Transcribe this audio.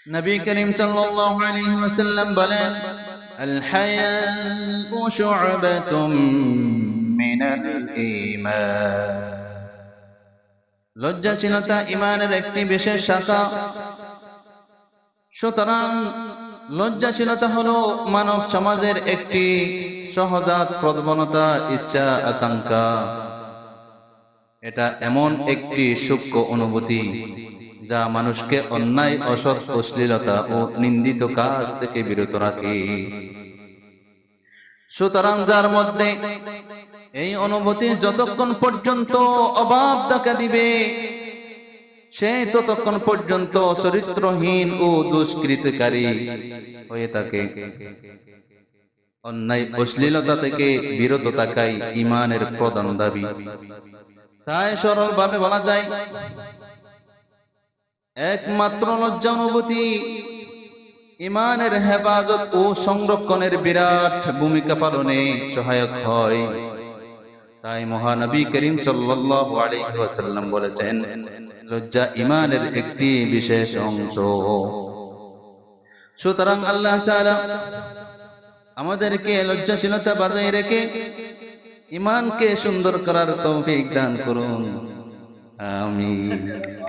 নবী করিম সাল্লাল্লাহু আলাইহি ওয়াসাল্লাম বলেন, আল হায়াউ শু'বাতুম মিনাল ঈমান। লজ্জাশীলতা ঈমানের একটি বিশেষ শাখা। সুতরাং লজ্জাশীলতা হলো মানব সমাজের একটি সহজাত প্রবণতা, ইচ্ছা, আকাঙ্ক্ষা। এটা এমন একটি সূক্ষ্ম অনুভূতি যা মানুষকে অন্যায়, অসৎ, অশ্লীলতা ও নিন্দিত কাজ থেকে বিরত রাখে। সুতরাং যার মধ্যে এই অনুভূতি যতক্ষণ পর্যন্ত অভাব দেখা দিবে, সে ততক্ষণ পর্যন্ত চরিত্রহীন ও দুষ্কৃতকারী হয়ে থাকে। অন্যায়, অশ্লীলতা থেকে বিরত থাকাই ঈমানের প্রধান দাবি। তাই সরল ভাবে বলা যায়, একমাত্র লজ্জা অনুভূতি ঈমানের হেফাজত ও সংরক্ষণের বিরাট ভূমিকা পালনে সহায়ক হয়। তাই মহানবী করিম সাল্লাল্লাহু আলাইহি ওয়াসাল্লাম বলেছেন, লজ্জা ঈমানের একটি বিশেষ অংশ। সুতরাং আল্লাহ তাআলা আমাদেরকে লজ্জাশীলতা বজায় রেখে ঈমানকে সুন্দর করার তৌফিক দান করুন। আমিন।